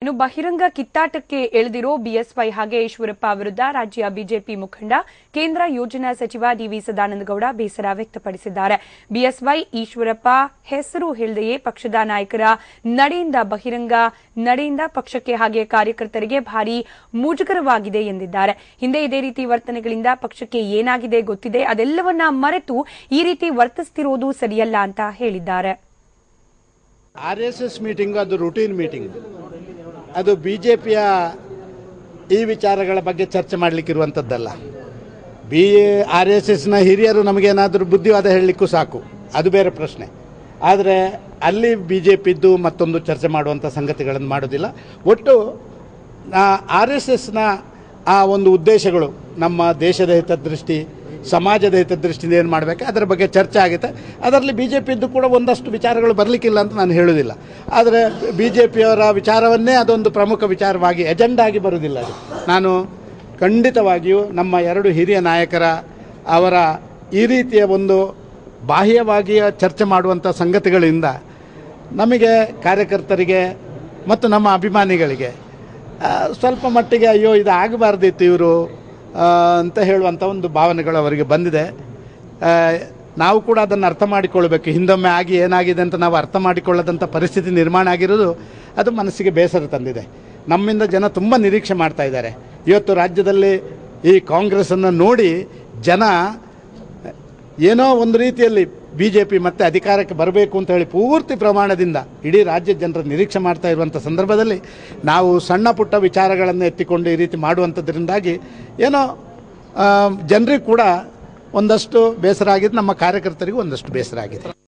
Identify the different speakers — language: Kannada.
Speaker 1: ಇನ್ನು ಬಹಿರಂಗ ಕಿತ್ತಾಟಕ್ಕೆ ಎಳೆದಿರೋ ಬಿಎಸ್ವೈ ಹಾಗೆ ಈಶ್ವರಪ್ಪ ವಿರುದ್ಧ ರಾಜ್ಯ ಬಿಜೆಪಿ ಮುಖಂಡ ಕೇಂದ್ರ ಯೋಜನಾ ಸಚಿವ ಡಿವಿ ಸದಾನಂದಗೌಡ ಬೇಸರ ವ್ಯಕ್ತಪಡಿಸಿದ್ದಾರೆ. ಬಿಎಸ್ವೈ ಈಶ್ವರಪ್ಪ ಹೆಸರು ಹೇಳದೆಯೇ ಪಕ್ಷದ ನಾಯಕರ ನಡೆಯಿಂದ ಪಕ್ಷಕ್ಕೆ ಹಾಗೆ ಕಾರ್ಯಕರ್ತರಿಗೆ ಭಾರಿ ಮುಜುಗರವಾಗಿದೆ ಎಂದಿದ್ದಾರೆ. ಹಿಂದೆ ಇದೇ ರೀತಿ ವರ್ತನೆಗಳಿಂದ ಪಕ್ಷಕ್ಕೆ ಏನಾಗಿದೆ ಗೊತ್ತಿದೆ, ಅದೆಲ್ಲವನ್ನ ಮರೆತು ಈ ರೀತಿ ವರ್ತಿಸುತ್ತಿರುವುದು ಸರಿಯಲ್ಲ ಅಂತ ಹೇಳಿದ್ದಾರೆ.
Speaker 2: ಆರ್ಎಸ್ಎಸ್ ಮೀಟಿಂಗ್ ಅದು ರೂಟೀನ್ ಮೀಟಿಂಗ್. ಅದು ಬಿಜೆಪಿಯ ಈ ವಿಚಾರಗಳ ಬಗ್ಗೆ ಚರ್ಚೆ ಮಾಡಲಿಕ್ಕಿರುವಂಥದ್ದಲ್ಲ. ಆರ್ಎಸ್ಎಸ್ನ ಹಿರಿಯರು ನಮಗೇನಾದರೂ ಬುದ್ಧಿವಾದ ಹೇಳಲಿಕ್ಕೂ ಸಾಕು, ಅದು ಬೇರೆ ಪ್ರಶ್ನೆ. ಆದರೆ ಅಲ್ಲಿ ಬಿಜೆಪಿದ್ದು ಮತ್ತೊಂದು ಚರ್ಚೆ ಮಾಡುವಂಥ ಸಂಗತಿಗಳನ್ನು ಮಾಡೋದಿಲ್ಲ. ಒಟ್ಟು ಆರ್ಎಸ್ಎಸ್ನ ಆ ಒಂದು ಉದ್ದೇಶಗಳು ನಮ್ಮ ದೇಶದ ಹಿತದೃಷ್ಟಿ, ಸಮಾಜದ ಹಿತದೃಷ್ಟಿಯಿಂದ ಏನು ಮಾಡಬೇಕು ಅದರ ಬಗ್ಗೆ ಚರ್ಚೆ ಆಗುತ್ತೆ. ಅದರಲ್ಲಿ ಬಿಜೆಪಿದ್ದು ಕೂಡ ಒಂದಷ್ಟು ವಿಚಾರಗಳು ಬರಲಿಕ್ಕಿಲ್ಲ ಅಂತ ನಾನು ಹೇಳೋದಿಲ್ಲ. ಆದರೆ ಬಿಜೆಪಿಯವರ ವಿಚಾರವನ್ನೇ ಅದೊಂದು ಪ್ರಮುಖ ವಿಚಾರವಾಗಿ ಎಜೆಂಡಾ ಆಗಿ ಬರುವುದಿಲ್ಲ. ಅದು ನಾನು ಖಂಡಿತವಾಗಿಯೂ ನಮ್ಮ ಎರಡು ಹಿರಿಯ ನಾಯಕರ ಅವರ ಈ ರೀತಿಯ ಒಂದು ಬಾಹ್ಯವಾಗಿ ಚರ್ಚೆ ಮಾಡುವಂಥ ಸಂಗತಿಗಳಿಂದ ನಮಗೆ ಕಾರ್ಯಕರ್ತರಿಗೆ ಮತ್ತು ನಮ್ಮ ಅಭಿಮಾನಿಗಳಿಗೆ ಸ್ವಲ್ಪ ಮಟ್ಟಿಗೆ ಅಯ್ಯೋ ಇದು ಆಗಬಾರ್ದಿತ್ತು ಇವರು ಅಂತ ಹೇಳುವಂಥ ಒಂದು ಭಾವನೆಗಳು ಅವರಿಗೆ ಬಂದಿದೆ. ನಾವು ಕೂಡ ಅದನ್ನು ಅರ್ಥ ಮಾಡಿಕೊಳ್ಬೇಕು. ಹಿಂದೊಮ್ಮೆ ಆಗಿ ಏನಾಗಿದೆ ಅಂತ ನಾವು ಅರ್ಥ ಮಾಡಿಕೊಳ್ಳದಂಥ ಪರಿಸ್ಥಿತಿ ನಿರ್ಮಾಣ ಆಗಿರೋದು ಅದು ಮನಸ್ಸಿಗೆ ಬೇಸರ ತಂದಿದೆ. ನಮ್ಮಿಂದ ಜನ ತುಂಬ ನಿರೀಕ್ಷೆ ಮಾಡ್ತಾ ಇದ್ದಾರೆ. ಇವತ್ತು ರಾಜ್ಯದಲ್ಲಿ ಈ ಕಾಂಗ್ರೆಸ್ಸನ್ನು ನೋಡಿ ಜನ ಏನೋ ಒಂದು ರೀತಿಯಲ್ಲಿ ಬಿಜೆಪಿ ಮತ್ತೆ ಅಧಿಕಾರಕ್ಕೆ ಬರಬೇಕು ಅಂತ ಹೇಳಿ ಪೂರ್ತಿ ಪ್ರಮಾಣದಿಂದ ಇಡೀ ರಾಜ್ಯದ ಜನರ ನಿರೀಕ್ಷೆ ಮಾಡ್ತಾ ಇರುವಂಥ ಸಂದರ್ಭದಲ್ಲಿ ನಾವು ಸಣ್ಣ ಪುಟ್ಟ ವಿಚಾರಗಳನ್ನು ಎತ್ತಿಕೊಂಡು ಈ ರೀತಿ ಮಾಡುವಂಥದ್ರಿಂದಾಗಿ ಏನೋ ಜನರಿಗೆ ಕೂಡ ಒಂದಷ್ಟು ಬೇಸರ ಆಗಿದೆ, ನಮ್ಮ ಕಾರ್ಯಕರ್ತರಿಗೂ ಒಂದಷ್ಟು ಬೇಸರ ಆಗಿದೆ.